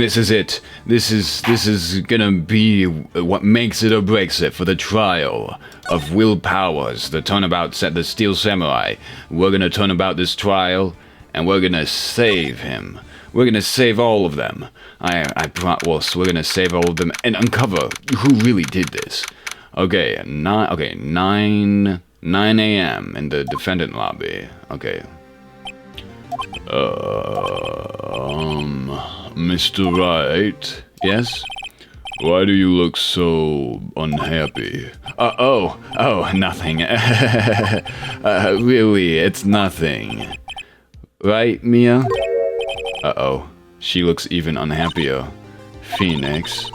This is it. This is gonna be what makes it or breaks it for the trial of Will Powers, the Turnabout set, the Steel Samurai. We're gonna turn about this trial, and we're gonna save him. We're gonna save all of them. We're gonna save all of them and uncover who really did this. Okay, 9 a.m. in the defendant lobby. Okay. Mr. Wright? Yes? Why do you look so unhappy? Nothing. Really, it's nothing. Right, Mia? She looks even unhappier. Phoenix,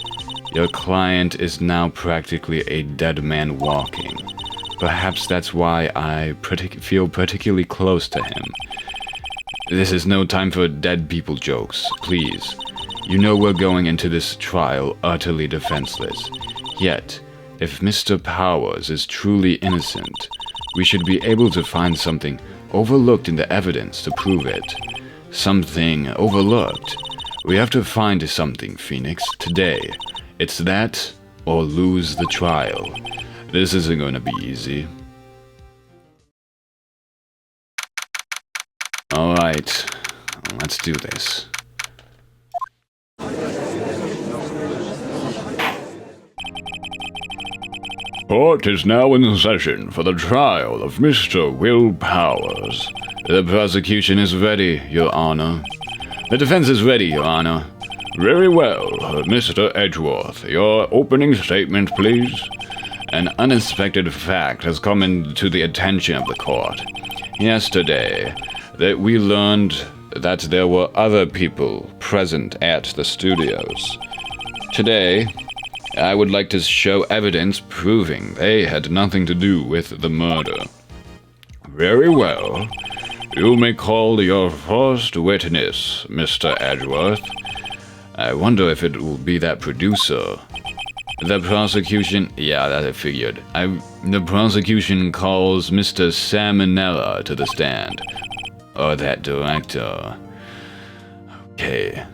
your client is now practically a dead man walking. Perhaps that's why I feel particularly close to him. This is no time for dead people jokes, please. You know we're going into this trial utterly defenseless. Yet, if Mr. Powers is truly innocent, we should be able to find something overlooked in the evidence to prove it. Something overlooked. We have to find something, Phoenix, today. It's that, or lose the trial. This isn't going to be easy. Alright, let's do this. Court is now in session for the trial of Mr. Will Powers. The prosecution is ready, Your Honor. The defense is ready, Your Honor. Very well, Mr. Edgeworth. Your opening statement, please. An unexpected fact has come into the attention of the court. Yesterday, that we learned that there were other people present at the studios. Today, I would like to show evidence proving they had nothing to do with the murder. Very well. You may call your first witness, Mr. Edgeworth. I wonder if it will be that producer. The prosecution... Yeah, that I figured. The prosecution calls Mr. Salmonella to the stand. Or that director. Okay.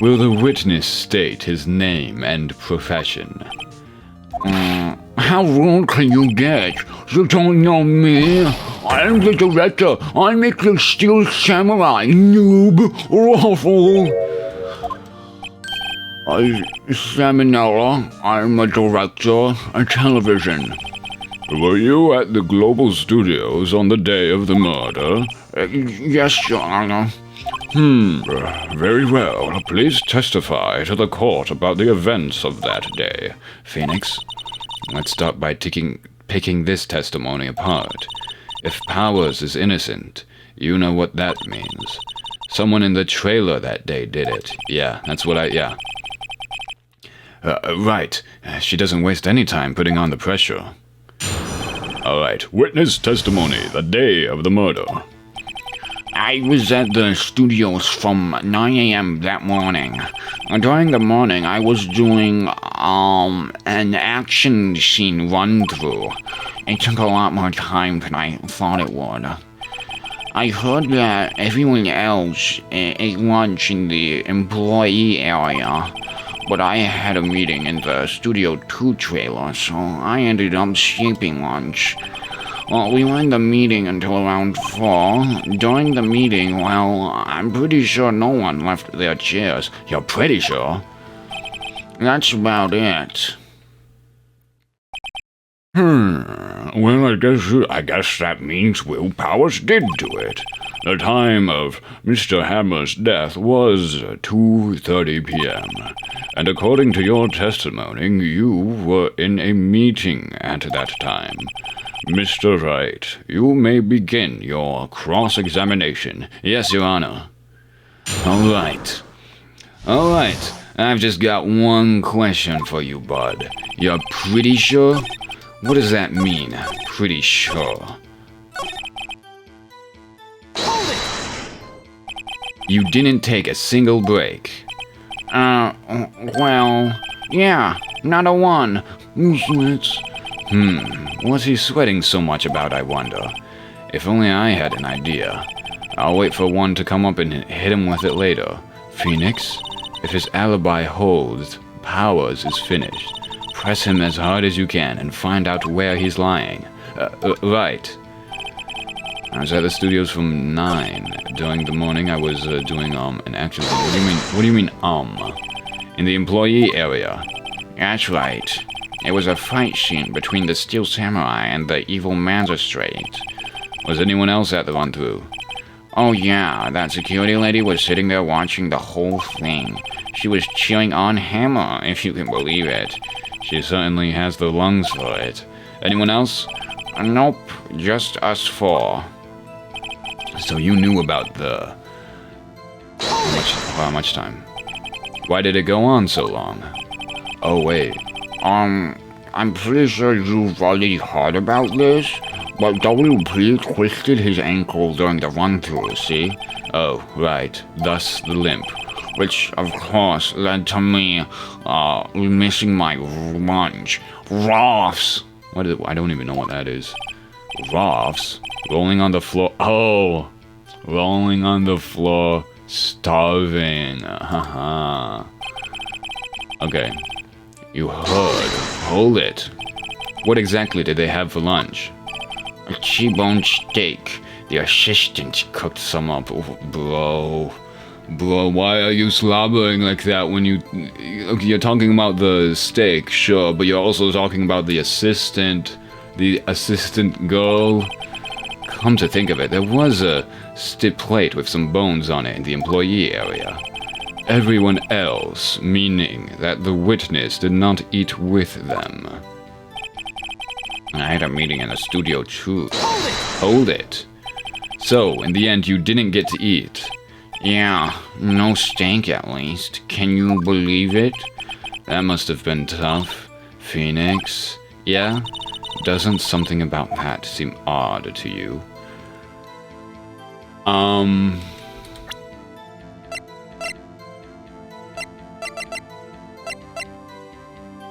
Will the witness state his name and profession? How rude can you get? You don't know me. I'm the director. I make the Steel Samurai, noob. Ruffle. Salmonella. I'm a director of television. Were you at the Global Studios on the day of the murder? Yes, Your Honor. Very well. Please testify to the court about the events of that day. Phoenix, let's start by picking this testimony apart. If Powers is innocent, you know what that means. Someone in the trailer that day did it. Yeah, that's what yeah. Right. She doesn't waste any time putting on the pressure. Alright, witness testimony, the day of the murder. I was at the studios from 9 a.m. that morning. During the morning, I was doing, an action scene run-through. It took a lot more time than I thought it would. I heard that everyone else ate lunch in the employee area, but I had a meeting in the Studio 2 trailer, so I ended up skipping lunch. We were in the meeting until around 4. During the meeting, I'm pretty sure no one left their chairs. You're pretty sure? That's about it. Well, I guess that means Will Powers did do it. The time of Mr. Hammer's death was 2:30 p.m. And according to your testimony, you were in a meeting at that time. Mr. Wright, you may begin your cross-examination. Yes, Your Honor. All right. I've just got one question for you, bud. You're pretty sure? What does that mean, pretty sure? Hold it! You didn't take a single break. Well, yeah, not a one. Useless. What's he sweating so much about, I wonder? If only I had an idea. I'll wait for one to come up and hit him with it later. Phoenix, if his alibi holds, Powers is finished. Press him as hard as you can and find out where he's lying. Right. I was at the studios from 9. During the morning, I was doing an action scene. What do you mean? In the employee area. That's right. It was a fight scene between the Steel Samurai and the evil magistrate. Was anyone else at the run-through? Oh yeah, that security lady was sitting there watching the whole thing. She was cheering on Hammer, if you can believe it. She certainly has the lungs for it. Anyone else? Nope, just us 4. So you knew about the... How much time? Why did it go on so long? Oh, wait. I'm pretty sure you've already heard about this, but WP twisted his ankle during the run-through, see? Oh, right. Thus the limp. Which, of course, led to me, missing my lunch. Rafts! I don't even know what that is. Rafts? Rolling on the floor. Oh! Rolling on the floor. Starving. Haha. Okay. You heard. Hold it. What exactly did they have for lunch? A T-bone steak. The assistant Cooked some up. Bro, why are you slobbering like that when you're talking about the steak, sure, but you're also talking about the assistant girl? Come to think of it, there was a stiff plate with some bones on it in the employee area. Everyone else, meaning that the witness did not eat with them. I had a meeting in the studio too. Hold it. So, in the end, you didn't get to eat. Yeah, no steak at least. Can you believe it? That must have been tough. Phoenix? Yeah? Doesn't something about that seem odd to you?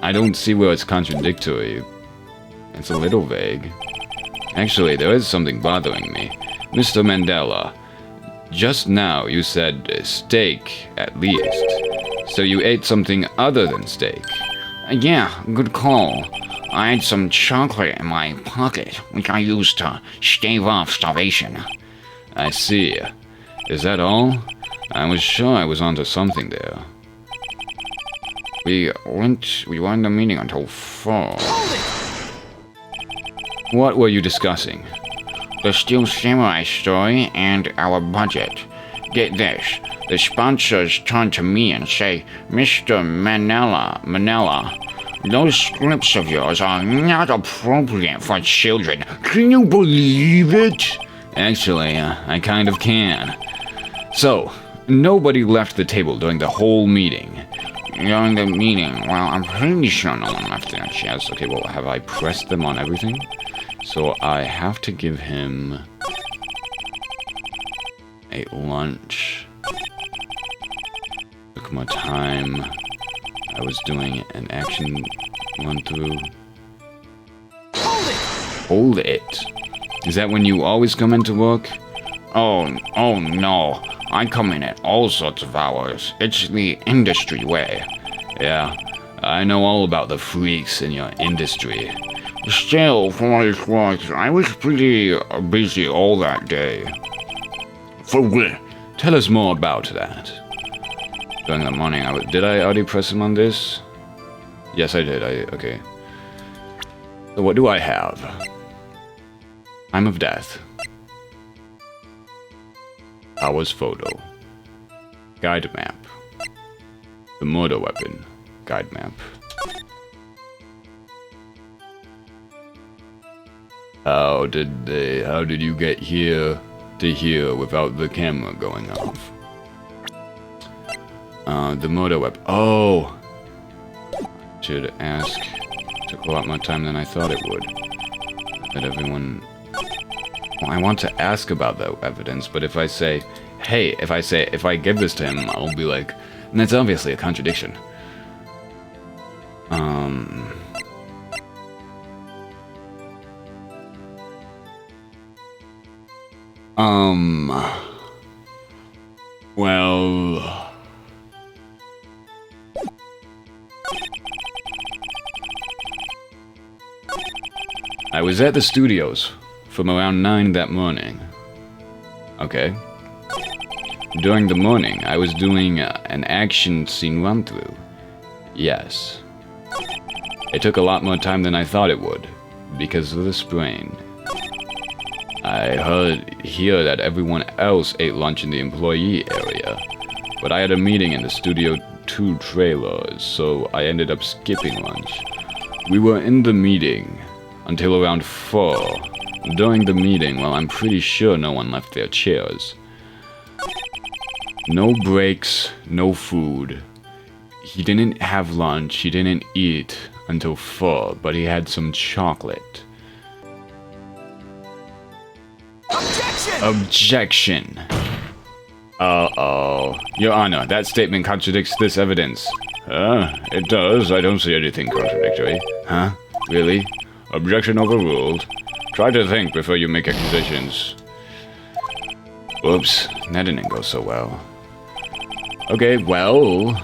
I don't see where it's contradictory. It's a little vague. Actually, there is something bothering me. Mr. Mandela, just now you said steak, at least. So you ate something other than steak? Yeah, good call. I had some chocolate in my pocket, which I used to stave off starvation. I see. Is that all? I was sure I was onto something there. We were in the meeting until 4. What were you discussing? The Steel Samurai story and our budget. Get this. The sponsors turn to me and say, Mr. Manella, those scripts of yours are not appropriate for children. Can you believe it? Actually, I kind of can. So, nobody left the table during the whole meeting. During the meeting? Well, I'm pretty sure no one left their chairs. Okay, well, have I pressed them on everything? So I have to give him a lunch. Took my time. I was doing an action run-through. Hold it. Is that when you always come into work? Oh no. I come in at all sorts of hours. It's the industry way. Yeah, I know all about the freaks in your industry. Still, for what it's worth, I was pretty busy all that day. For what? Tell us more about that. During the morning, did I already press him on this? Yes, I did. Okay. So what do I have? Time of death. Powers photo. Guide map. The murder weapon. Guide map. How did you get here to here without the camera going off? The murder weapon. Oh! Should ask. Took a lot more time than I thought it would. That everyone... Well, I want to ask about the evidence, but if I say, hey, if I give this to him, I'll be like, and that's obviously a contradiction. Well... I was at the studios from around 9 that morning. Okay. During the morning, I was doing an action scene run-through. Yes. It took a lot more time than I thought it would, because of the sprain. I hear that everyone else ate lunch in the employee area, but I had a meeting in the Studio 2 trailers, so I ended up skipping lunch. We were in the meeting until around 4. During the meeting, well, I'm pretty sure no one left their chairs. No breaks, no food. He didn't have lunch, he didn't eat until 4, but he had some chocolate. Objection! Uh-oh. Your Honor, that statement contradicts this evidence. It does. I don't see anything contradictory. Huh? Really? Objection overruled. Try to think before you make accusations. Oops, that didn't go so well. Okay, well...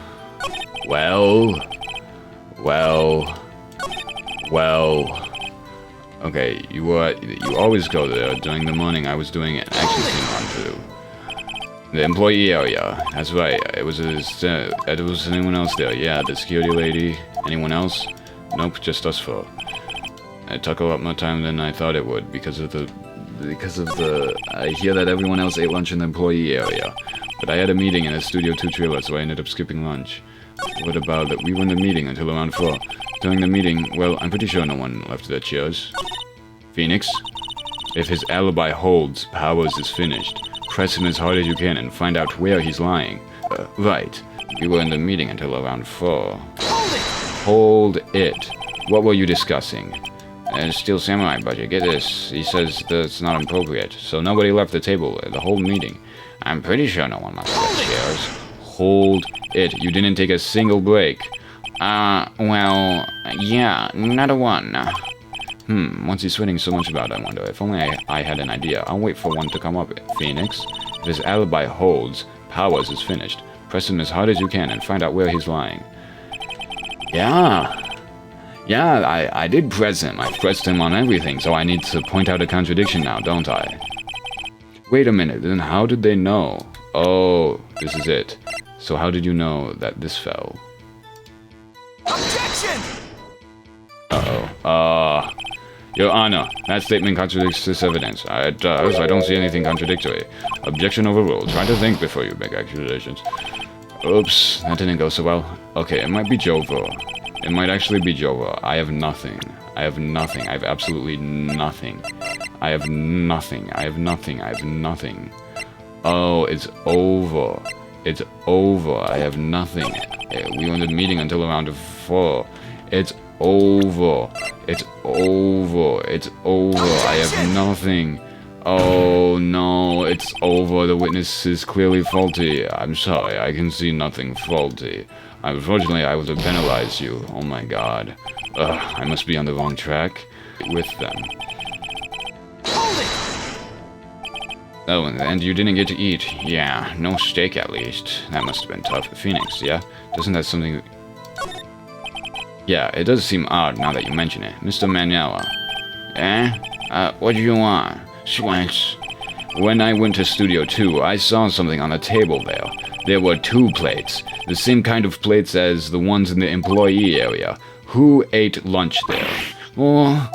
Okay, you always go there. During the morning, I was doing an action scene run-through. The employee area. That's right. It was anyone else there? Yeah, the security lady. Anyone else? Nope, just us 4. It took a lot more time than I thought it would because of the... I hear that everyone else ate lunch in the employee area. But I had a meeting in a Studio 2 trailer, so I ended up skipping lunch. What about it? We were in the meeting until around 4. During the meeting, well, I'm pretty sure no one left their chairs. Phoenix? If his alibi holds, Powers is finished. Press him as hard as you can and find out where he's lying. Right. We were in the meeting until around 4. Hold it. What were you discussing? Steel Samurai budget. Get this. He says that's not appropriate. So nobody left the table the whole meeting. I'm pretty sure no one left their chairs. Hold it. You didn't take a single break. Well, yeah, not a one. What's he sweating so much about, I wonder? If only I had an idea. I'll wait for one to come up. Phoenix? If his alibi holds, Powers is finished. Press him as hard as you can and find out where he's lying. Yeah, I did press him. I pressed him on everything, so I need to point out a contradiction now, don't I? Wait a minute, then how did they know? Oh, this is it. So how did you know that this fell? Objection! Uh-oh. Your Honor, that statement contradicts this evidence. It does. I don't see anything contradictory. Objection overruled. Try to think before you make accusations. Oops, that didn't go so well. Okay, it might be Jovo. It might actually be Jovo. I have nothing. I have nothing. I have absolutely nothing. I have nothing. I have nothing. I have nothing. Oh, it's over. It's over. I have nothing. We were in the meeting until around 4. It's over. It's over. It's over. I have nothing. Oh no, it's over. The witness is clearly faulty. I'm sorry, I can see nothing faulty. Unfortunately, I would have penalized you. Oh my god. I must be on the wrong track with them. Oh, and you didn't get to eat. Yeah, no steak at least. That must have been tough. Phoenix, yeah? Doesn't that something... Yeah, it does seem odd now that you mention it. Mr. Maniela. What do you want? Swanks. When I went to Studio 2, I saw something on the table there. There were 2 plates. The same kind of plates as the ones in the employee area. Who ate lunch there? No,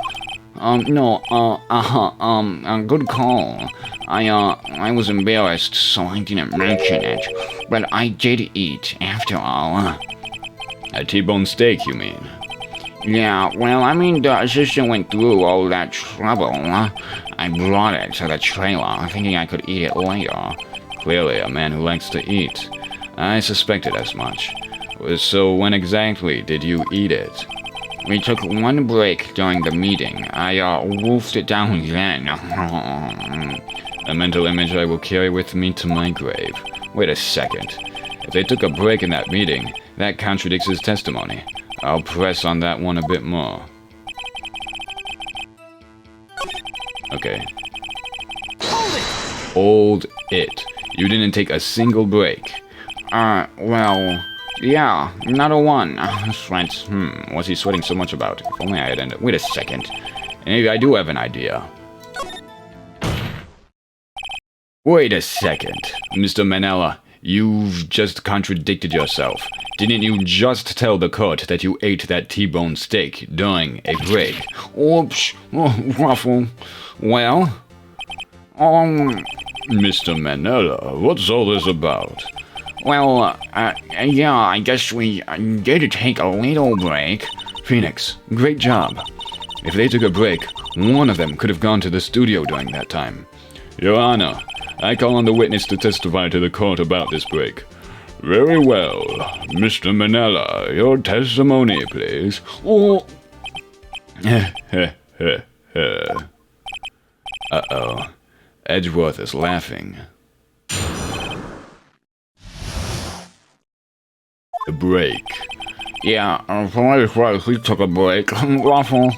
good call. I was embarrassed, so I didn't mention it. But I did eat, after all. A T-bone steak, you mean? Yeah, well, I mean, the assistant went through all that trouble. I brought it to the trailer, thinking I could eat it later. Clearly a man who likes to eat. I suspected as much. So when exactly did you eat it? We took 1 break during the meeting. I wolfed it down then. A mental image I will carry with me to my grave. Wait a second. If they took a break in that meeting, that contradicts his testimony. I'll press on that one a bit more. Okay. Hold it! You didn't take a single break. Well, yeah, not a one. Sweat. What's he sweating so much about? If only I had ended. Wait a second. Maybe I do have an idea. Wait a second. Mr. Manella, you've just contradicted yourself. Didn't you just tell the court that you ate that T-bone steak during a break? Oops. Waffle. Well, Mr. Manella, what's all this about? well, yeah, I guess we did take a little break. Phoenix, great job. If they took a break, one of them could have gone to the studio during that time. Your Honor, I call on the witness to testify to the court about this break. Very well. Mr. Manella, your testimony, please. Oh. Uh-oh. Edgeworth is laughing. The break. Yeah, Phoenix Wright, we took a break. Waffle.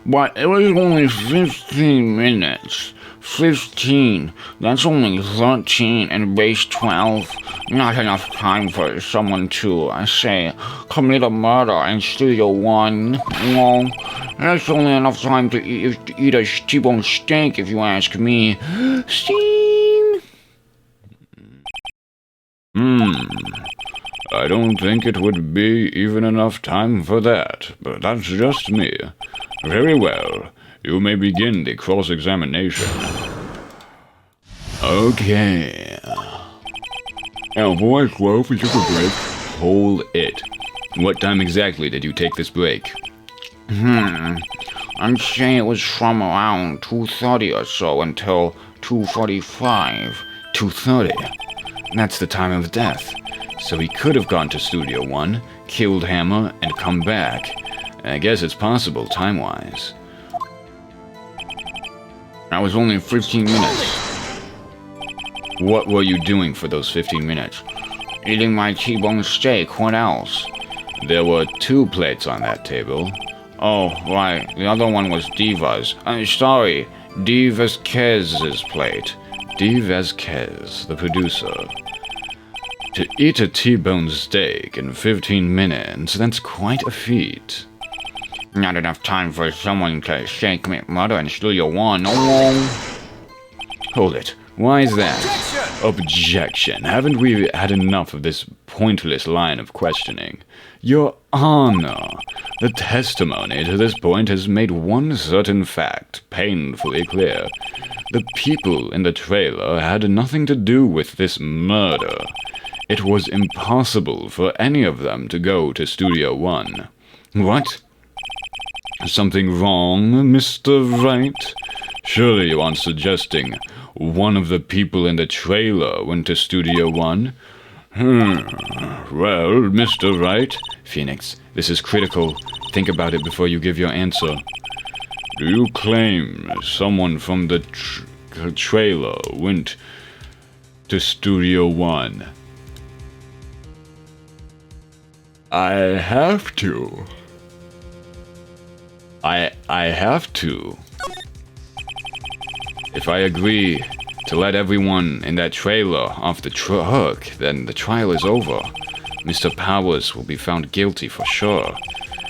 But it was only 15 minutes. 15. That's only 13 and base 12. Not enough time for someone to, say, commit a murder in Studio 1. Well, that's only enough time to eat a T-bone steak, if you ask me. Steam! I don't think it would be even enough time for that, but that's just me. Very well. You may begin the cross-examination. Okay. Now, boy, Clove, we took a break. Hold it. What time exactly did you take this break? I'd say it was from around 2:30 or so until 2:45. 2:30. That's the time of death. So he could have gone to Studio 1, killed Hammer, and come back. I guess it's possible time-wise. That was only 15 minutes. What were you doing for those 15 minutes? Eating my T-bone steak, what else? There were 2 plates on that table. Oh, right, the other one was Diva's. Sorry, D. Vasquez's plate. D. Vasquez, the producer. To eat a T-bone steak in 15 minutes, that's quite a feat. Not enough time for someone to commit murder in Studio 1. Oh. Hold it. Why is that? Objection. Haven't we had enough of this pointless line of questioning? Your Honor, the testimony to this point has made one certain fact painfully clear. The people in the trailer had nothing to do with this murder. It was impossible for any of them to go to Studio 1. What? Something wrong, Mr. Wright? Surely you aren't suggesting one of the people in the trailer went to Studio 1? Well, Mr. Wright... Phoenix, this is critical. Think about it before you give your answer. Do you claim someone from the trailer went to Studio 1? I have to. I have to. If I agree to let everyone in that trailer off the hook, then the trial is over. Mr. Powers will be found guilty for sure.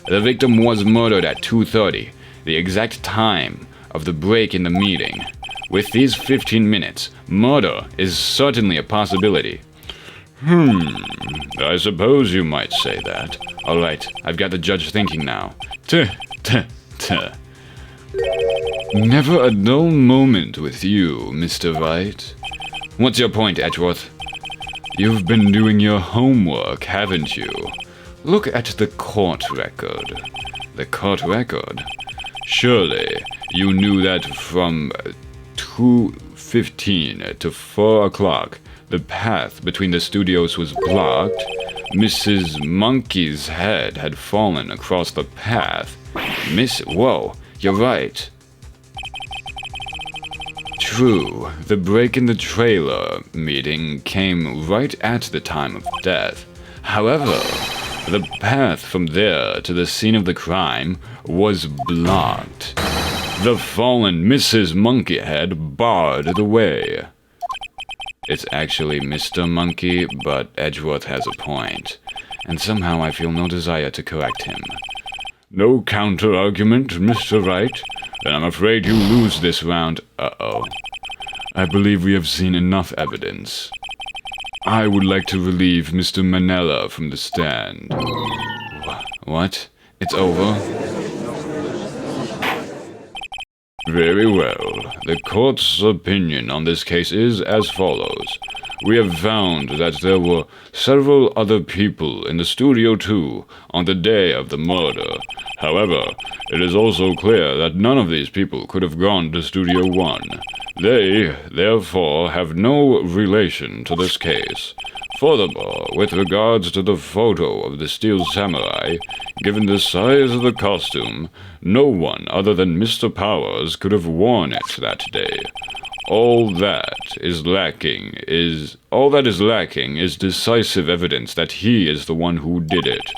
The victim was murdered at 2:30, the exact time of the break in the meeting. With these 15 minutes, murder is certainly a possibility. I suppose you might say that. Alright, I've got the judge thinking now. Never a dull moment with you, Mr. Wright. What's your point, Edgeworth? You've been doing your homework, haven't you? Look at the court record. The court record? Surely you knew that from 2:15 to 4 o'clock, the path between the studios was blocked. Mrs. Monkey's head had fallen across the path. Whoa, you're right. True, the break in the trailer meeting came right at the time of death. However, the path from there to the scene of the crime was blocked. The fallen Mrs. Monkeyhead barred the way. It's actually Mr. Monkey, but Edgeworth has a point, and somehow I feel no desire to correct him. No counter-argument, Mr. Wright? Then I'm afraid you lose this round. Uh-oh. I believe we have seen enough evidence. I would like to relieve Mr. Manella from the stand. What? It's over? Very well. The court's opinion on this case is as follows. We have found that there were several other people in the Studio 2 on the day of the murder. However, it is also clear that none of these people could have gone to Studio 1. They, therefore, have no relation to this case. Furthermore, with regards to the photo of the Steel Samurai, given the size of the costume, no one other than Mr. Powers could have worn it that day. All that is lacking is decisive evidence that he is the one who did it.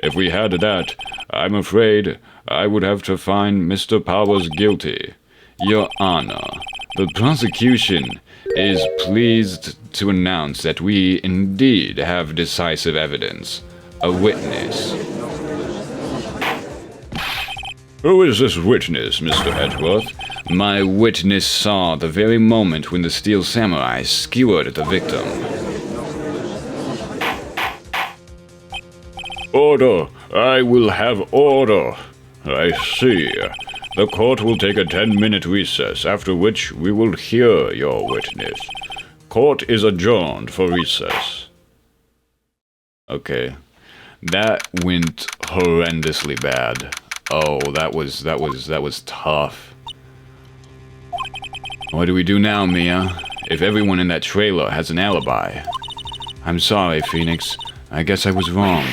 If we had that, I'm afraid I would have to find Mr. Powers guilty. Your Honor, the prosecution is pleased to announce that we indeed have decisive evidence. A witness. Who is this witness, Mr. Edgeworth? My witness saw the very moment when the Steel Samurai skewered the victim. Order! I will have order! I see. The court will take a 10-minute recess, after which we will hear your witness. Court is adjourned for recess. Okay. That went horrendously bad. Oh, that was tough. What do we do now, Mia? If everyone in that trailer has an alibi. I'm sorry, Phoenix. I guess I was wrong.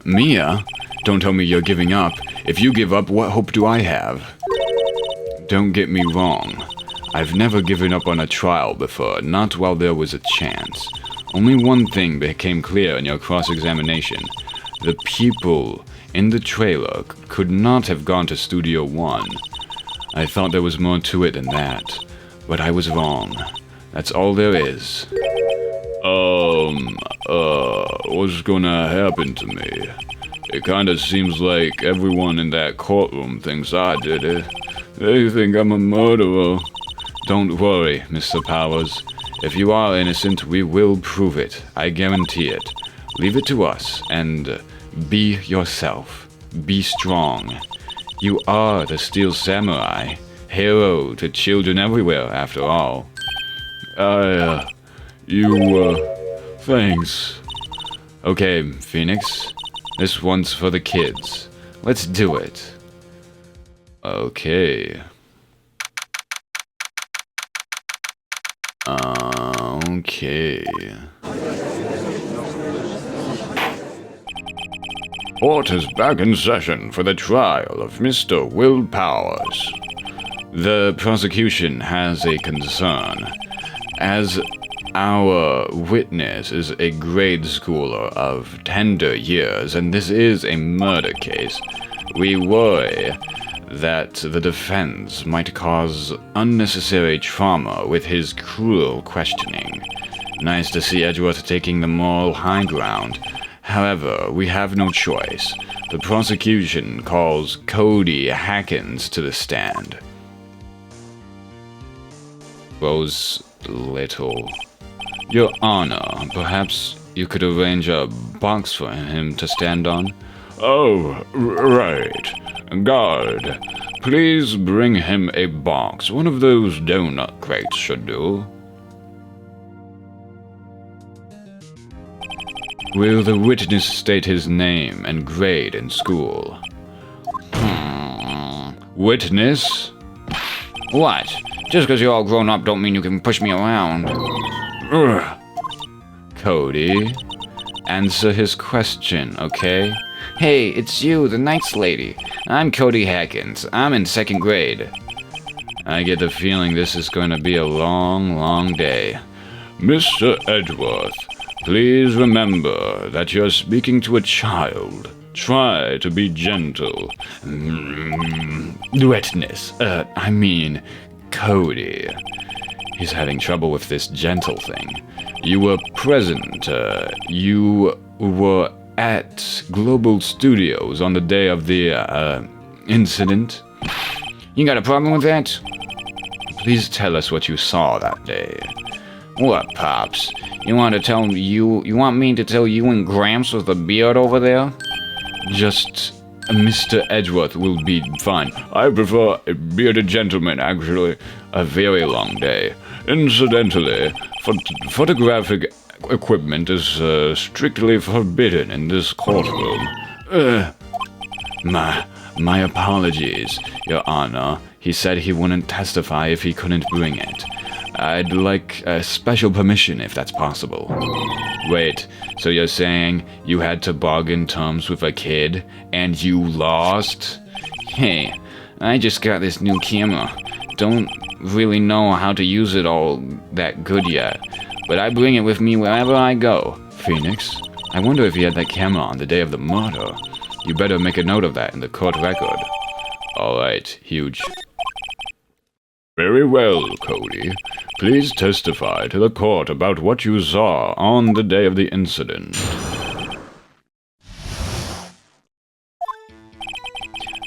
Mia? Don't tell me you're giving up. If you give up, what hope do I have? Don't get me wrong. I've never given up on a trial before, not while there was a chance. Only one thing became clear in your cross-examination. The people in the trailer could not have gone to Studio 1. I thought there was more to it than that, but I was wrong. That's all there is. What's gonna happen to me? It kinda seems like everyone in that courtroom thinks I did it. They think I'm a murderer. Don't worry, Mr. Powers. If you are innocent, we will prove it. I guarantee it. Leave it to us, and be yourself. Be strong. You are the Steel Samurai. Hero to children everywhere, after all. Thanks. Okay, Phoenix. This one's for the kids. Let's do it. Okay. Okay. Court is back in session for the trial of Mr. Will Powers. The prosecution has a concern. As our witness is a grade schooler of tender years, and this is a murder case, we worry that the defense might cause unnecessary trauma with his cruel questioning. Nice to see Edgeworth taking the moral high ground. However, we have no choice. The prosecution calls Cody Hackins to the stand. Rose Little. Your Honor, perhaps you could arrange a box for him to stand on? Oh, right. Guard, please bring him a box. One of those donut crates should do. Will the witness state his name and grade in school? Witness? What? Just because you're all grown up don't mean you can push me around. Cody, answer his question, okay? Hey, it's you, the Knights lady. I'm Cody Hackins. I'm in 2nd grade. I get the feeling this is going to be a long, long day. Mr. Edgeworth, please remember that you're speaking to a child. Try to be gentle. Witness, I mean, Cody. He's having trouble with this gentle thing. You were present. You were at Global Studios on the day of the, incident. You got a problem with that? Please tell us what you saw that day. What, Pops? You want me to tell you and Gramps with the beard over there? Just Mr. Edgeworth will be fine. I prefer a bearded gentleman, actually. A very long day. Incidentally, photographic equipment is strictly forbidden in this courtroom. My apologies, Your Honor. He said he wouldn't testify if he couldn't bring it. I'd like special permission if that's possible. Wait, so you're saying you had to bargain terms with a kid and you lost? Hey, I just got this new camera. Don't really know how to use it all that good yet, but I bring it with me wherever I go. Phoenix, I wonder if he had that camera on the day of the murder. You better make a note of that in the court record. Alright, huge. Very well, Cody. Please testify to the court about what you saw on the day of the incident.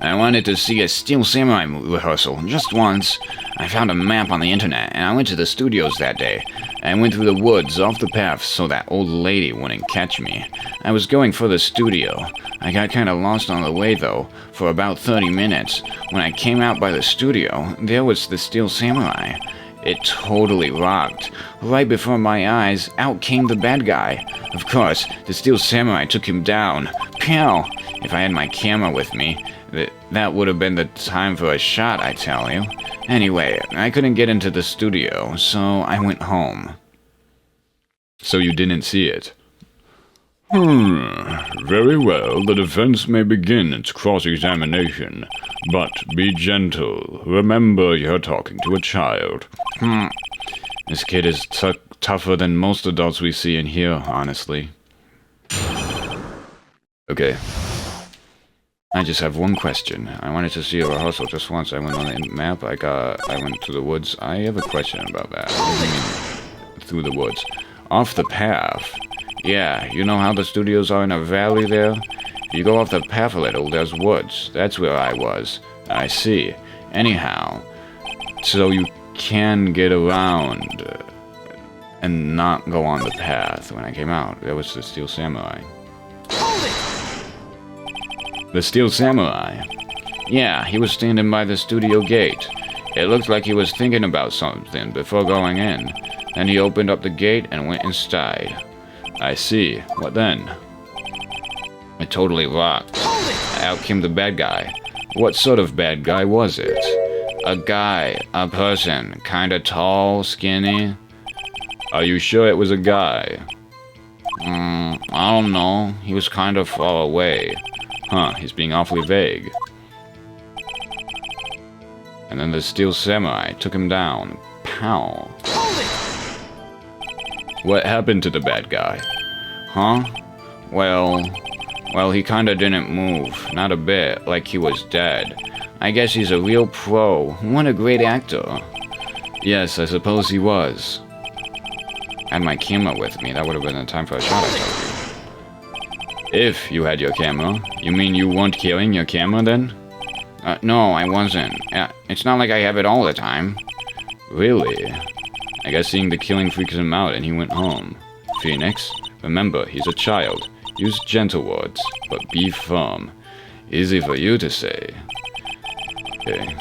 I wanted to see a Steel Samurai rehearsal, just once. I found a map on the internet, and I went to the studios that day. I went through the woods, off the path, so that old lady wouldn't catch me. I was going for the studio. I got kinda lost on the way, though, for about 30 minutes. When I came out by the studio, there was the Steel Samurai. It totally rocked. Right before my eyes, out came the bad guy. Of course, the Steel Samurai took him down. Pow! If I had my camera with me, that would have been the time for a shot, I tell you. Anyway, I couldn't get into the studio, so I went home. So you didn't see it? Very well, the defense may begin its cross-examination, but be gentle. Remember, you're talking to a child. This kid is tougher than most adults we see in here, honestly. Okay. I just have one question. I wanted to see a rehearsal just once. I went on the map. I went to the woods. I have a question about that. What do you mean, through the woods? Off the path. Yeah, you know how the studios are in a valley there? If you go off the path a little, there's woods. That's where I was. I see. Anyhow, so you can get around and not go on the path. When I came out, there was the Steel Samurai. The Steel Samurai? Yeah, he was standing by the studio gate. It looked like he was thinking about something before going in. Then he opened up the gate and went inside. I see. What then? It totally rocked. Out came the bad guy. What sort of bad guy was it? A person, kinda tall, skinny. Are you sure it was a guy? I don't know. He was kind of far away. Huh, he's being awfully vague. And then the Steel Samurai took him down. Pow. What happened to the bad guy? Huh? Well, he kinda didn't move. Not a bit, like he was dead. I guess he's a real pro. What a great actor. Yes, I suppose he was. I had my camera with me. That would have been the time for a shot, I told you. If you had your camera. You mean you weren't carrying your camera then? No, I wasn't. It's not like I have it all the time. Really? I guess seeing the killing freaks him out and he went home. Phoenix, remember, he's a child. Use gentle words, but be firm. Easy for you to say. Okay.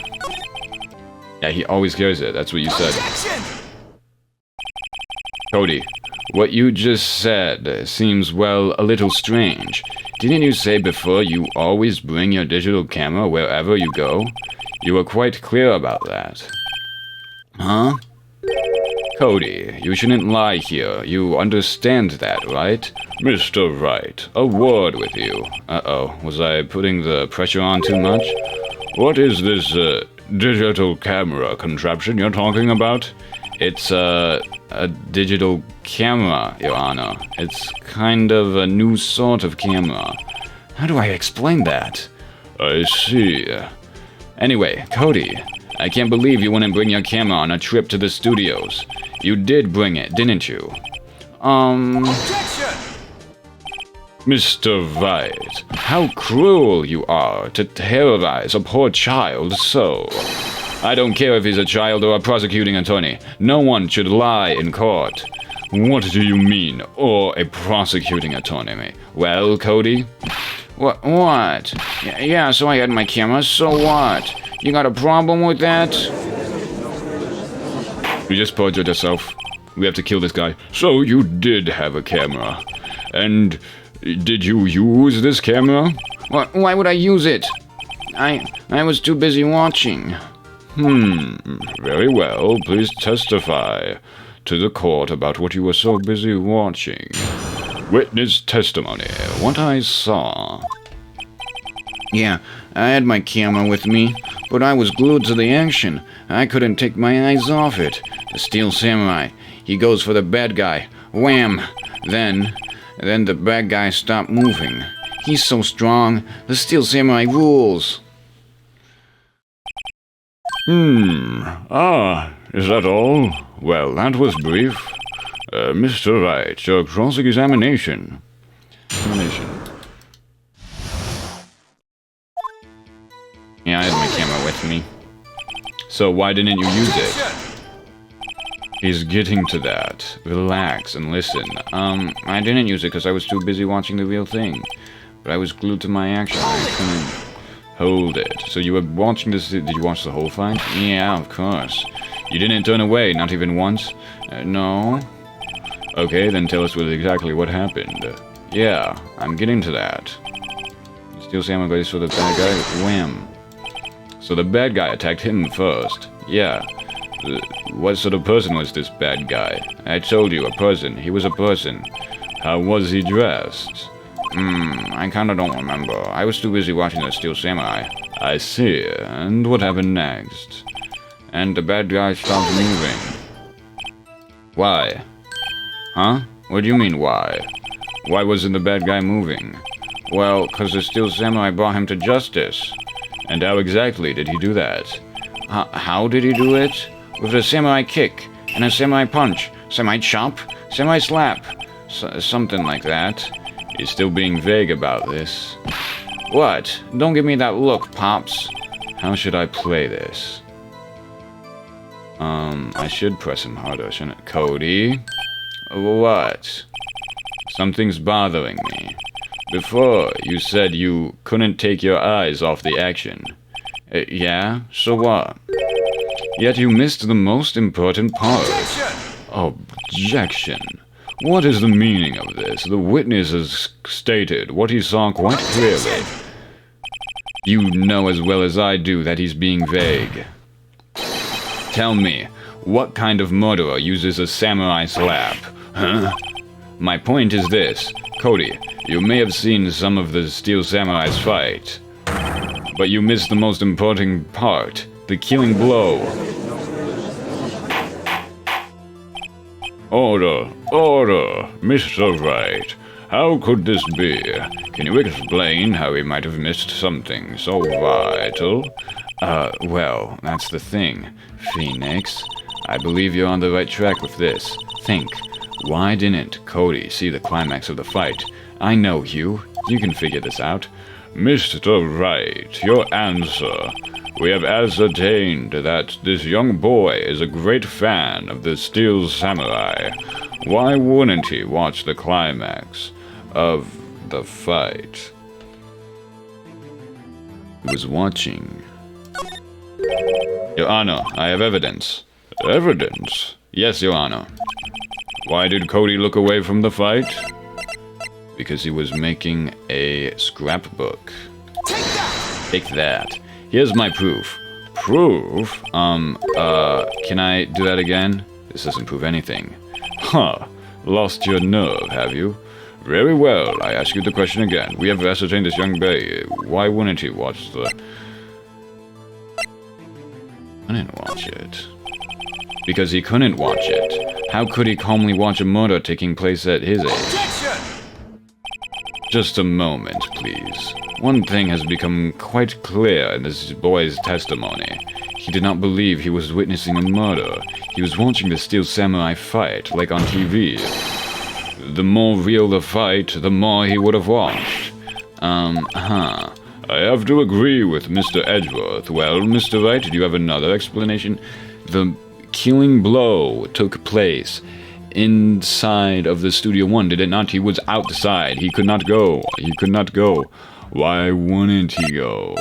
Yeah, he always carries it. That's what you said. Cody, what you just said seems, well, a little strange. Didn't you say before you always bring your digital camera wherever you go? You were quite clear about that. Huh? Cody, you shouldn't lie here. You understand that, right? Mr. Wright, a word with you. Uh-oh, was I putting the pressure on too much? What is this, digital camera contraption you're talking about? It's, a digital camera, Your Honor. It's kind of a new sort of camera. How do I explain that? I see. Anyway, Cody, I can't believe you wouldn't bring your camera on a trip to the studios. You did bring it, didn't you? Mr. Wright, how cruel you are to terrorize a poor child so. I don't care if he's a child or a prosecuting attorney. No one should lie in court. What do you mean, or a prosecuting attorney? Well, Cody? What? Yeah, so I had my camera, so what? You got a problem with that? You just perjured yourself. We have to kill this guy. So you did have a camera. And did you use this camera? What? Why would I use it? I was too busy watching. Very well. Please testify to the court about what you were so busy watching. Witness testimony. What I saw. Yeah, I had my camera with me, but I was glued to the action. I couldn't take my eyes off it. The Steel Samurai. He goes for the bad guy. Wham! Then the bad guy stopped moving. He's so strong. The Steel Samurai rules. Is that all? Well, that was brief. Mr. Wright, your cross-examination. Yeah, I had my camera with me. So why didn't you use it? He's getting to that. Relax and listen. I didn't use it because I was too busy watching the real thing. But I was glued to my action. I couldn't... Hold it. So you were watching this... Did you watch the whole fight? Yeah, of course. You didn't turn away, not even once? No. Okay, then tell us exactly what happened. Yeah, I'm getting to that. Steel Samurai goes for the bad guy. Wham. So the bad guy attacked him first. Yeah. What sort of person was this bad guy? I told you, a person. He was a person. How was he dressed? I kinda don't remember. I was too busy watching the Steel Samurai. I see. And what happened next? And the bad guy stopped moving. Why? Huh? What do you mean, why? Why wasn't the bad guy moving? Well, 'cause the Steel Samurai brought him to justice. And how exactly did he do that? How did he do it? With a samurai kick, and a samurai punch, samurai chop, samurai slap. Something like that. He's still being vague about this. What? Don't give me that look, Pops. How should I play this? I should press him harder, shouldn't I? Cody? What? Something's bothering me. Before, you said you couldn't take your eyes off the action. Yeah? So what? Yet you missed the most important part. Objection. What is the meaning of this? The witness has stated what he saw quite clearly. You know as well as I do that he's being vague. Tell me, what kind of murderer uses a samurai slap? Huh? My point is this. Cody, you may have seen some of the Steel Samurai's fight, but you missed the most important part, the killing blow. Order, Mr. Wright. How could this be? Can you explain how he might have missed something so vital? Well, that's the thing, Phoenix. I believe you're on the right track with this. Think. Why didn't Cody see the climax of the fight? I know you. You can figure this out. Mr. Wright, your answer. We have ascertained that this young boy is a great fan of the Steel Samurai. Why wouldn't he watch the climax of the fight? He was watching. Your Honor, I have evidence. Evidence? Yes, Your Honor. Why did Cody look away from the fight? Because he was making a scrapbook. Take that. Here's my proof. Proof? Can I do that again? This doesn't prove anything. Huh. Lost your nerve, have you? Very well, I ask you the question again. We have ascertained this young boy. Why wouldn't he watch the... Couldn't watch it. Because he couldn't watch it. How could he calmly watch a murder taking place at his age? Just a moment, please. One thing has become quite clear in this boy's testimony. He did not believe he was witnessing a murder. He was watching the Steel Samurai fight, like on TV. the more real the fight, the more he would have watched. I have to agree with Mr. Edgeworth. Well, Mr. Wright, do you have another explanation? The killing blow took place inside of the Studio One, did it not? He was outside. He could not go. He could not go. Why wouldn't he go?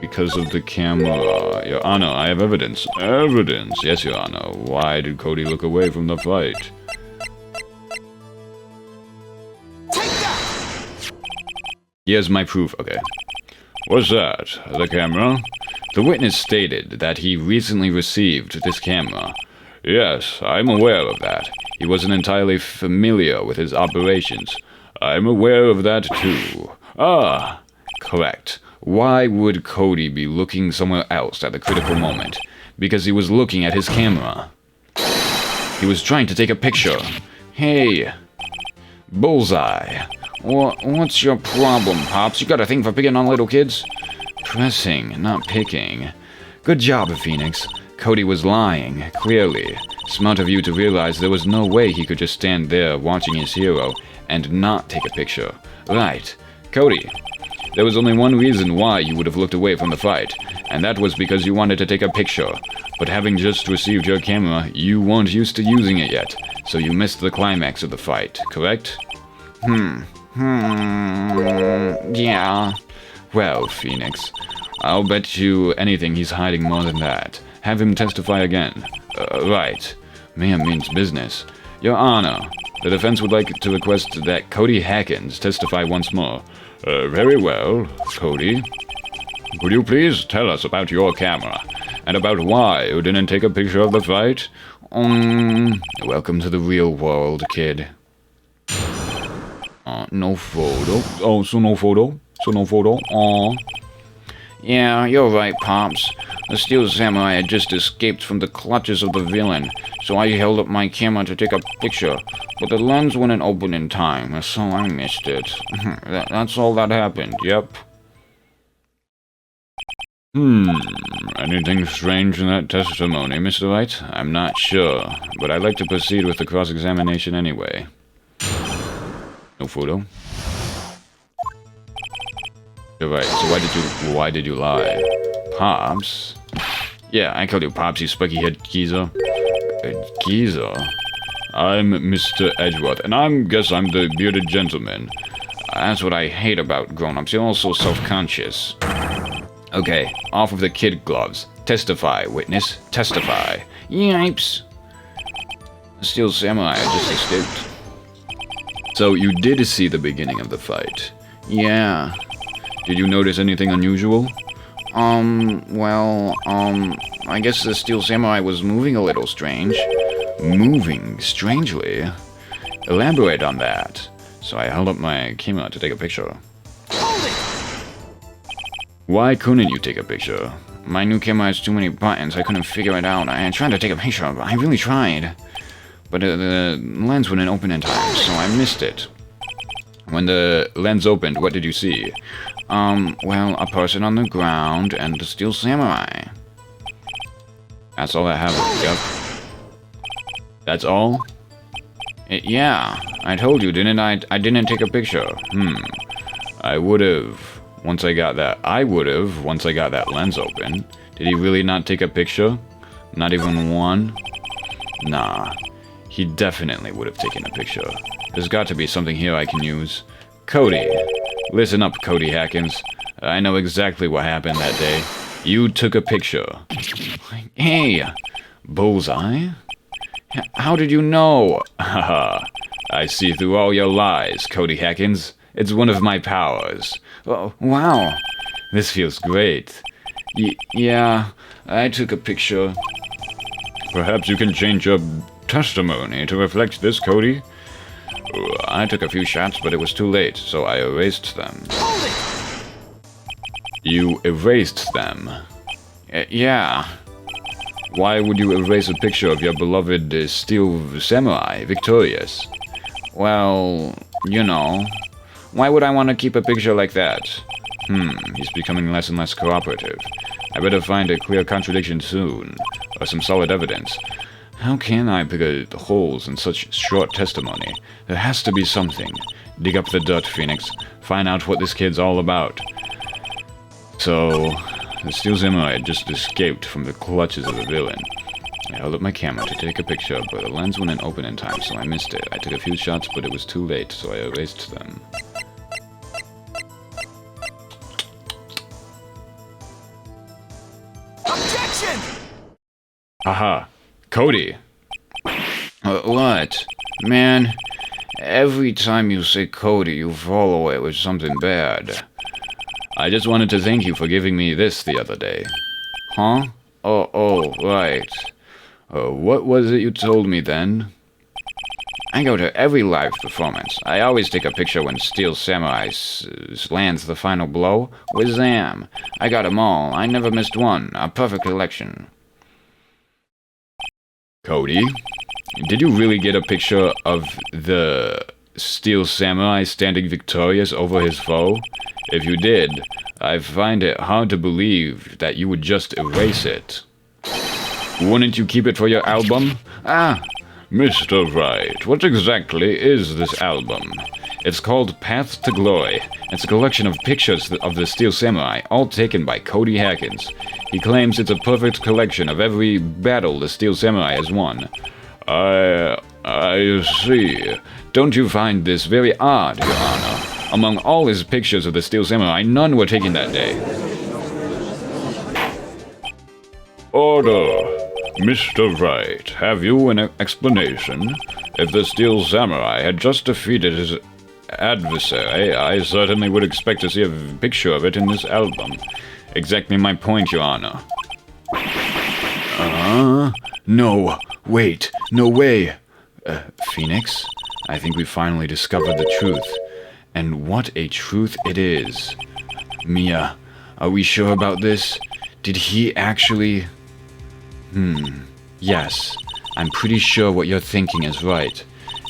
Because of the camera. Your Honor, I have evidence. Evidence. Yes, Your Honor. Why did Cody look away from the fight? Here's my proof. Okay. What's that? The camera? The witness stated that he recently received this camera. Yes, I'm aware of that. He wasn't entirely familiar with his operations. I'm aware of that too. Ah, correct. Why would Cody be looking somewhere else at the critical moment? Because he was looking at his camera. He was trying to take a picture. Hey, Bullseye. What's your problem, Pops? You got a thing for picking on little kids? Pressing, not picking. Good job, Phoenix. Cody was lying, clearly. Smart of you to realize there was no way he could just stand there watching his hero and not take a picture. Right. Cody, there was only one reason why you would have looked away from the fight, and that was because you wanted to take a picture. But having just received your camera, you weren't used to using it yet, so you missed the climax of the fight, correct? Yeah. Well, Phoenix, I'll bet you anything he's hiding more than that. Have him testify again. Right. Ma'am means business. Your Honor, the defense would like to request that Cody Hackins testify once more. Very well, Cody. Could you please tell us about your camera, and about why you didn't take a picture of the fight? Welcome to the real world, kid. No photo. Oh, so no photo? So no photo? Aw. Yeah, you're right, Pops. The Steel Samurai had just escaped from the clutches of the villain, so I held up my camera to take a picture, but the lens wouldn't open in time, so I missed it. That's all that happened, yep. Anything strange in that testimony, Mr. Wright? I'm not sure, but I'd like to proceed with the cross-examination anyway. No photo? You're right, so why did you lie? Pops? Yeah, I called you Pops, you spiky-head geezer. Geezer? I'm Mr. Edgeworth, and guess I'm the bearded gentleman. That's what I hate about grown-ups, you're all so self-conscious. Okay, off of the kid gloves. Testify, witness, testify. Yipes! The Steel Samurai just escaped. So you did see the beginning of the fight? Yeah. Did you notice anything unusual? I guess the Steel Samurai was moving a little strange. Moving strangely? Elaborate on that. So I held up my camera to take a picture. Hold it! Why couldn't you take a picture? My new camera has too many buttons, I couldn't figure it out. I tried to take a picture, I really tried. But the lens wouldn't open in time, so I missed it. When the lens opened, what did you see? A person on the ground and the Steel Samurai. That's all that happened, yep. That's all? Yeah, I told you, didn't I? I didn't take a picture. I would've, once I got that lens open. Did he really not take a picture? Not even one? Nah, he definitely would have taken a picture. There's got to be something here I can use. Cody. Listen up, Cody Hackins. I know exactly what happened that day. You took a picture. Hey, Bullseye? How did you know? Haha, I see through all your lies, Cody Hackins. It's one of my powers. Oh, wow, this feels great. Yeah, I took a picture. Perhaps you can change your testimony to reflect this, Cody? I took a few shots, but it was too late, so I erased them. Hold it! You erased them? Yeah. Why would you erase a picture of your beloved Steel Samurai victorious? Well, you know. Why would I want to keep a picture like that? He's becoming less and less cooperative. I better find a clear contradiction soon, or some solid evidence. How can I pick holes in such short testimony? There has to be something. Dig up the dirt, Phoenix. Find out what this kid's all about. So, the Steel Samurai had just escaped from the clutches of a villain. I held up my camera to take a picture, but the lens wouldn't open in time, so I missed it. I took a few shots, but it was too late, so I erased them. Objection! Haha. Cody! What? Man, every time you say Cody, you follow it with something bad. I just wanted to thank you for giving me this the other day. Huh? Oh, right. What was it you told me then? I go to every live performance. I always take a picture when Steel Samurai lands the final blow. Wazam! I got 'em all. I never missed one. A perfect collection. Cody? Did you really get a picture of the Steel Samurai standing victorious over his foe? If you did, I find it hard to believe that you would just erase it. Wouldn't you keep it for your album? Ah, Mr. Wright, what exactly is this album? It's called Path to Glory. It's a collection of pictures of the Steel Samurai, all taken by Cody Hackins. He claims it's a perfect collection of every battle the Steel Samurai has won. I see. Don't you find this very odd, Your Honor? Among all his pictures of the Steel Samurai, none were taken that day. Order! Mr. Wright, have you an explanation? If the Steel Samurai had just defeated his adversary, I certainly would expect to see a picture of it in this album. Exactly my point, Your Honor. No, wait, no way. Phoenix, I think we finally discovered the truth. And what a truth it is. Mia, are we sure about this? Did he actually... Yes, I'm pretty sure what you're thinking is right.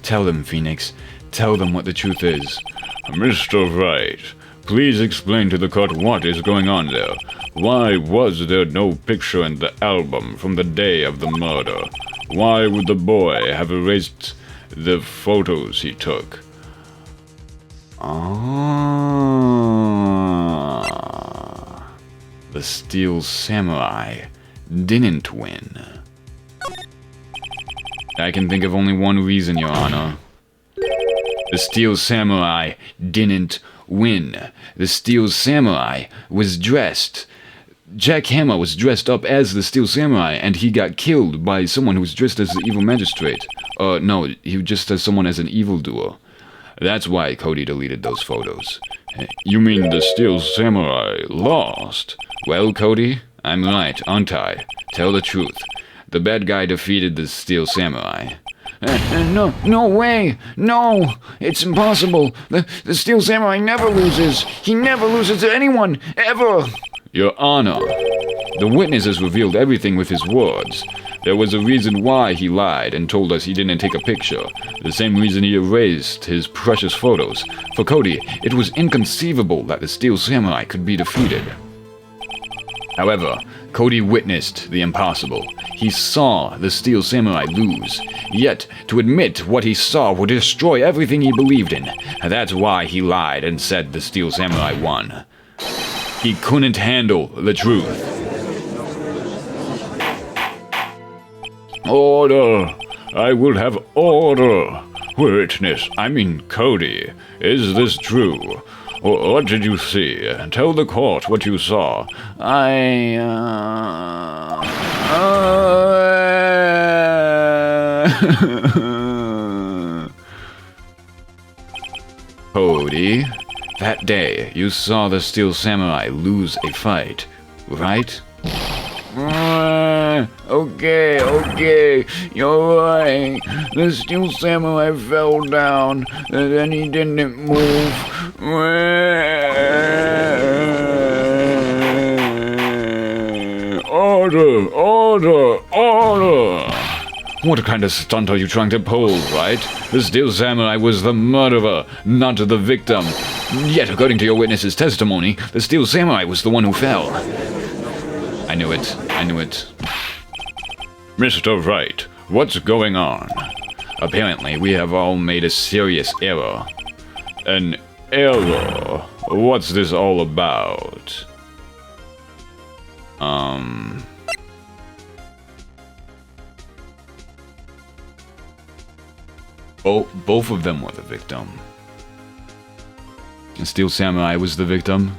Tell them, Phoenix. Tell them what the truth is. Mr. Wright, please explain to the court what is going on there. Why was there no picture in the album from the day of the murder? Why would the boy have erased the photos he took? The Steel Samurai didn't win. I can think of only one reason, Your Honor. The Steel Samurai didn't win. The Steel Samurai was dressed. Jack Hammer was dressed up as the Steel Samurai, and he got killed by someone who was dressed as the evil magistrate. No, he just as someone as an evildoer. That's why Cody deleted those photos. You mean the Steel Samurai lost? Well, Cody, I'm right, aren't I? Tell the truth. The bad guy defeated the Steel Samurai. No way! No! It's impossible! The Steel Samurai never loses! He never loses to anyone! Ever! Your Honor, the witnesses revealed everything with his words. There was a reason why he lied and told us he didn't take a picture. The same reason he erased his precious photos. For Cody, it was inconceivable that the Steel Samurai could be defeated. However, Cody witnessed the impossible. He saw the Steel Samurai lose. Yet, to admit what he saw would destroy everything he believed in. That's why he lied and said the Steel Samurai won. He couldn't handle the truth. Order! I will have order! Witness, I mean Cody, is this true? What did you see? Tell the court what you saw. Cody, that day you saw the Steel Samurai lose a fight, right? Okay, you're right. The Steel Samurai fell down, and then he didn't move. Order! What kind of stunt are you trying to pull, right? The Steel Samurai was the murderer, not the victim. Yet, according to your witness's testimony, the Steel Samurai was the one who fell. I knew it. Mr. Wright, What's going on? Apparently, we have all made a serious error. An error? What's this all about? Both of them were the victim. The Steel Samurai was the victim.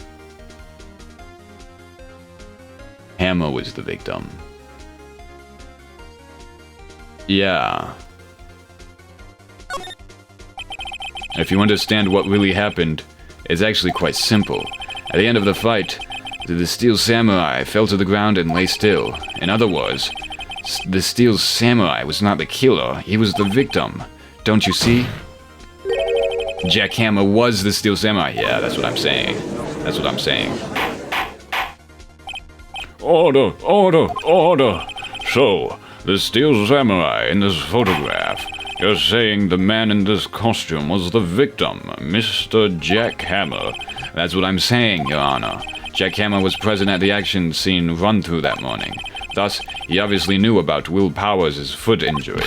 Hammer was the victim. Yeah. If you understand what really happened, it's actually quite simple. At the end of the fight, the Steel Samurai fell to the ground and lay still. In other words, the Steel Samurai was not the killer, he was the victim. Don't you see? Jack Hammer was the Steel Samurai. Yeah, that's what I'm saying. That's what I'm saying. Order, order, order. So, the Steel Samurai in this photograph, you're saying the man in this costume was the victim, Mr. Jack Hammer. That's what I'm saying, Your Honor. Jack Hammer was present at the action scene run-through that morning. Thus, he obviously knew about Will Powers' foot injury.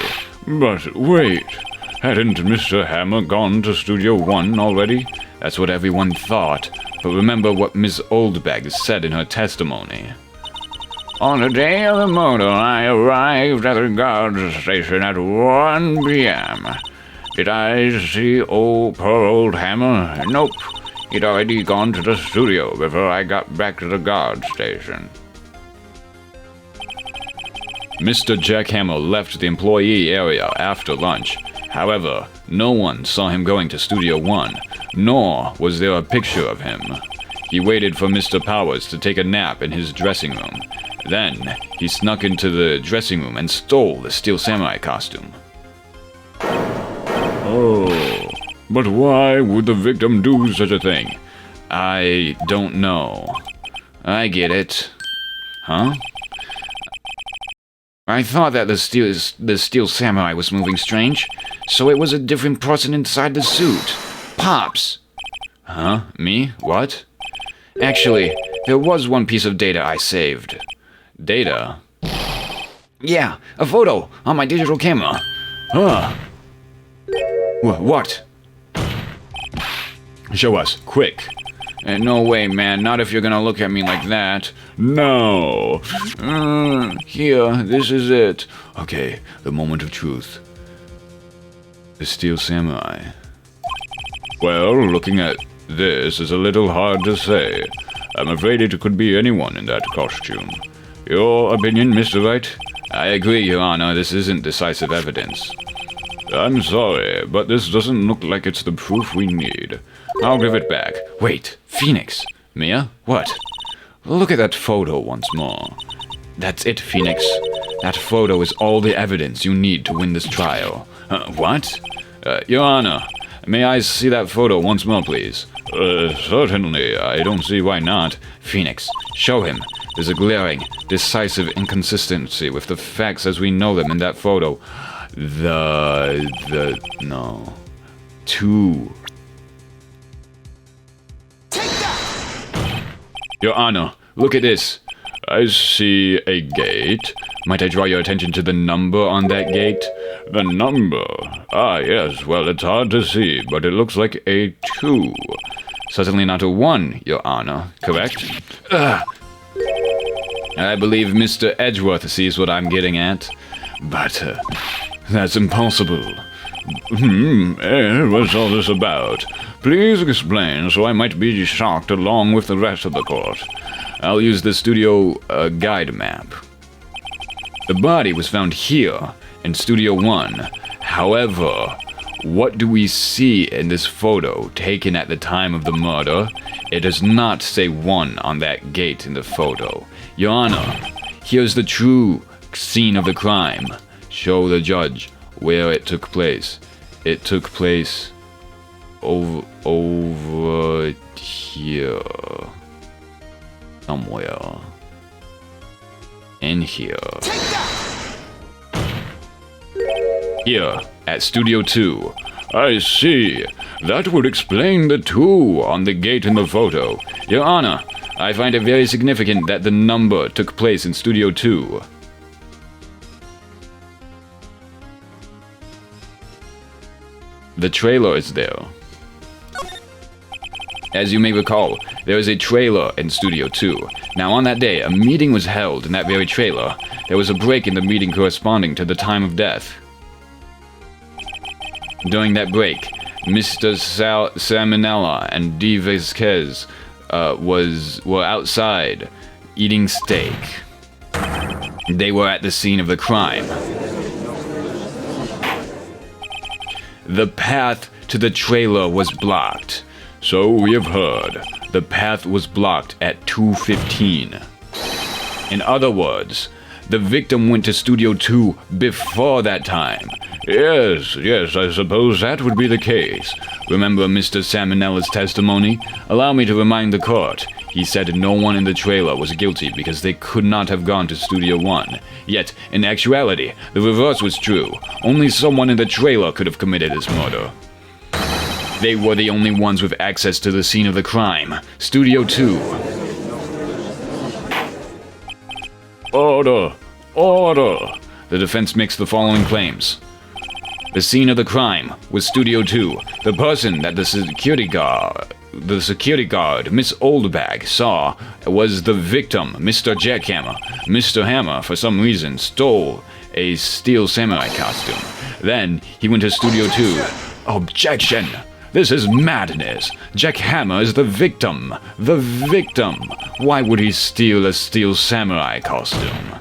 But wait, hadn't Mr. Hammer gone to Studio One already? That's what everyone thought. But remember what Miss Oldbag said in her testimony. On the day of the murder, I arrived at the guard station at 1 p.m. Did I see old poor old Hammer? Nope. He'd already gone to the studio before I got back to the guard station. Mr. Jack Hammer left the employee area after lunch. However, no one saw him going to Studio One, nor was there a picture of him. He waited for Mr. Powers to take a nap in his dressing room. Then, he snuck into the dressing room and stole the Steel Samurai costume. Oh, but why would the victim do such a thing? I don't know. I get it. Huh? I thought that the Steel Samurai was moving strange, so it was a different person inside the suit. Pops! Huh? Me? What? Actually, there was one piece of data I saved. Data? Yeah, a photo on my digital camera. Huh? What? Show us, quick. No way, man, not if you're gonna look at me like that. No. Here, this is it. Okay, the moment of truth. The Steel Samurai. Well, looking at this is a little hard to say. I'm afraid it could be anyone in that costume. Your opinion, Mr. Wright? I agree, Your Honor, this isn't decisive evidence. I'm sorry, but this doesn't look like it's the proof we need. I'll give it back. Wait, Phoenix. Mia? What? Look at that photo once more. That's it, Phoenix. That photo is all the evidence you need to win this trial. What? Your Honor, may I see that photo once more, please? Certainly. I don't see why not. Phoenix, show him. There's a glaring, decisive inconsistency with the facts as we know them in that photo. No. Two. Take that! Your Honor, look at this. I see a gate. Might I draw your attention to the number on that gate? The number? Ah, yes, well, it's hard to see, but it looks like a 2. Certainly not a 1, Your Honor, correct? I believe Mr. Edgeworth sees what I'm getting at. But, that's impossible. What's all this about? Please explain, so I might be shocked along with the rest of the court. I'll use the studio guide map. The body was found here, in Studio 1. However, what do we see in this photo taken at the time of the murder? It does not say 1 on that gate in the photo. Your Honor, here's the true scene of the crime. Show the judge where it took place. It took place over here. Somewhere. In here. Here, at Studio 2. I see. That would explain the 2 on the gate in the photo. Your Honor, I find it very significant that the number took place in Studio 2. The trailer is there. As you may recall, there is a trailer in Studio 2. Now on that day, a meeting was held in that very trailer. There was a break in the meeting corresponding to the time of death. During that break, Mr. Salmonella and D. Vasquez were outside eating steak. They were at the scene of the crime. The path to the trailer was blocked. So we have heard. The path was blocked at 2:15. In other words, the victim went to Studio 2 before that time. Yes, I suppose that would be the case. Remember Mr. Salmonella's testimony? Allow me to remind the court. He said no one in the trailer was guilty because they could not have gone to Studio 1. Yet, in actuality, the reverse was true. Only someone in the trailer could have committed this murder. They were the only ones with access to the scene of the crime. Studio 2. Order! Order! The defense makes the following claims. The scene of the crime was Studio 2. The person that the security guard, Miss Oldbag, saw was the victim, Mr. Jackhammer. Mr. Hammer, for some reason, stole a steel samurai costume. Then, he went to Studio 2. Objection! This is madness. Jack Hammer is the victim. The victim. Why would he steal a steel samurai costume?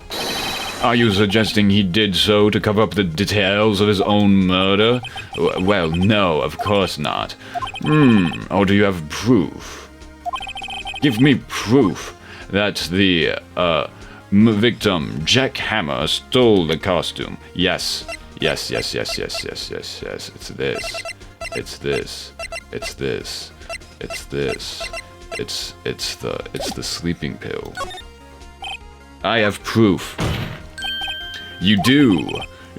Are you suggesting he did so to cover up the details of his own murder? Well, no, of course not. Or do you have proof? Give me proof that the, victim, Jack Hammer, stole the costume. Yes. Yes. It's this. It's this. It's this. It's this. It's the sleeping pill. I have proof. You do,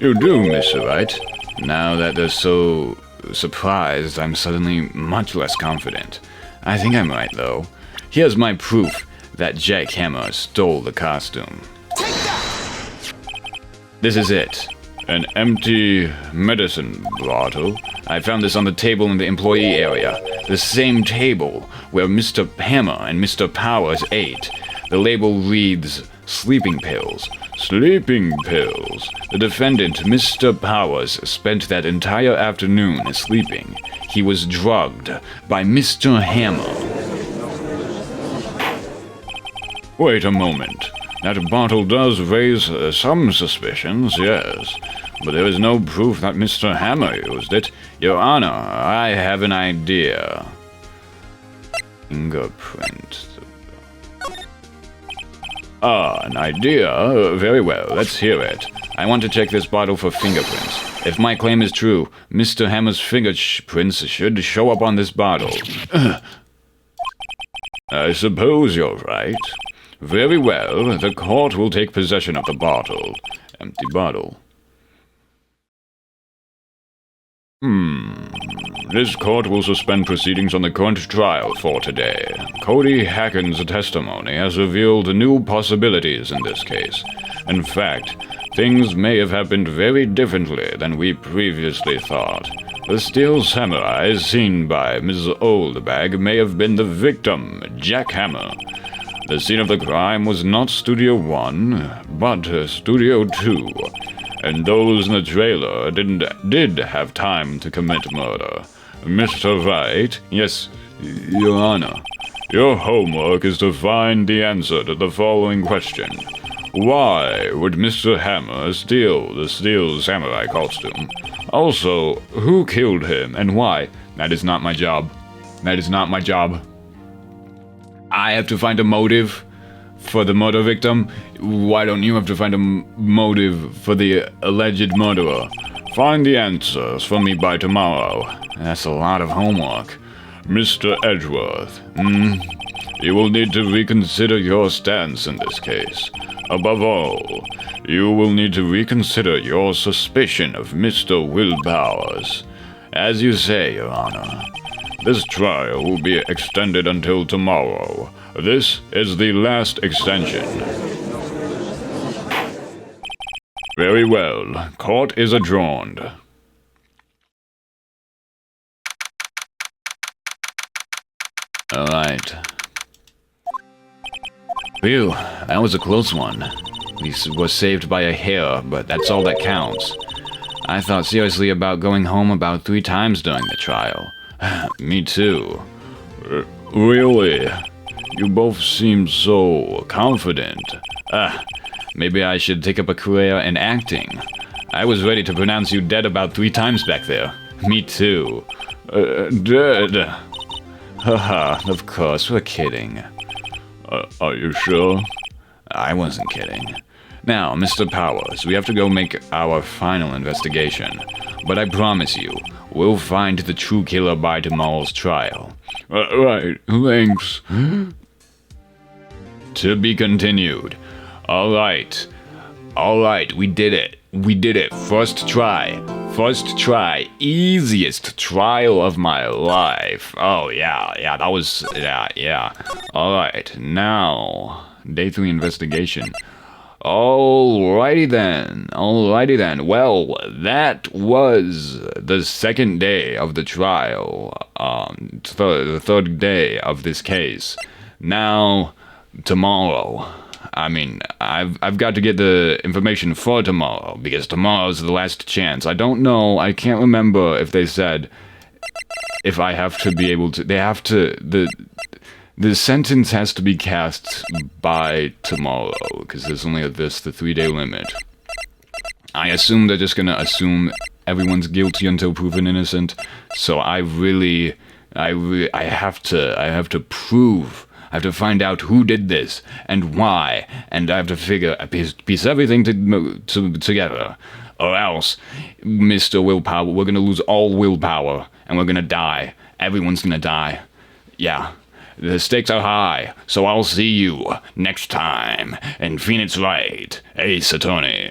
Mr. Wright. Now that they're so surprised, I'm suddenly much less confident. I think I'm right, though. Here's my proof that Jack Hammer stole the costume. Take that! This is it. An empty medicine bottle. I found this on the table in the employee area. The same table where Mr. Hammer and Mr. Powers ate. The label reads, sleeping pills. Sleeping pills. The defendant, Mr. Powers, spent that entire afternoon sleeping. He was drugged by Mr. Hammer. Wait a moment. That bottle does raise some suspicions, yes. But there is no proof that Mr. Hammer used it. Your Honor, I have an idea. Fingerprint. An idea? Very well, let's hear it. I want to check this bottle for fingerprints. If my claim is true, Mr. Hammer's fingerprints should show up on this bottle. I suppose you're right. Very well, the court will take possession of the bottle. Empty bottle. This court will suspend proceedings on the current trial for today. Cody Hackins' testimony has revealed new possibilities in this case. In fact, things may have happened very differently than we previously thought. The steel samurai seen by Ms. Oldbag may have been the victim, Jack Hammer. The scene of the crime was not Studio 1, but Studio 2. And those in the trailer did have time to commit murder. Mr. Wright, yes, Your Honor, your homework is to find the answer to the following question. Why would Mr. Hammer steal the steel samurai costume? Also, who killed him and why? That is not my job. That is not my job. I have to find a motive for the murder victim. Why don't you have to find a motive for the alleged murderer? Find the answers for me by tomorrow. That's a lot of homework. Mr. Edgeworth, you will need to reconsider your stance in this case. Above all, you will need to reconsider your suspicion of Mr. Will Powers. As you say, Your Honor, this trial will be extended until tomorrow. This is the last extension. Very well. Court is adjourned. Alright. Phew, that was a close one. We were saved by a hair, but that's all that counts. I thought seriously about going home about 3 times during the trial. Me too. Really? You both seem so confident. Maybe I should take up a career in acting. I was ready to pronounce you dead about 3 times back there. Me too. Dead? Haha, of course, we're kidding. Are you sure? I wasn't kidding. Now, Mr. Powers, we have to go make our final investigation. But I promise you, we'll find the true killer by tomorrow's trial. Right, thanks. To be continued. Alright, we did it. We did it. First try. Easiest trial of my life. Oh, yeah, that was, yeah. Alright, now, day 3 investigation. Alrighty then. Well, that was the second day of the trial. The third day of this case. Now, tomorrow. I mean, I've got to get the information for tomorrow, because tomorrow's the last chance. I don't know, I can't remember if they said if I have to be able to, they have to, the sentence has to be cast by tomorrow, because there's only the 3-day limit. I assume they're just gonna assume everyone's guilty until proven innocent, so I have to prove, I have to find out who did this, and why, and I have to piece everything together, or else, Mr. Willpower, we're gonna lose all willpower, and we're gonna die. Everyone's gonna die. Yeah. The stakes are high, so I'll see you next time in Phoenix Wright, Ace Attorney.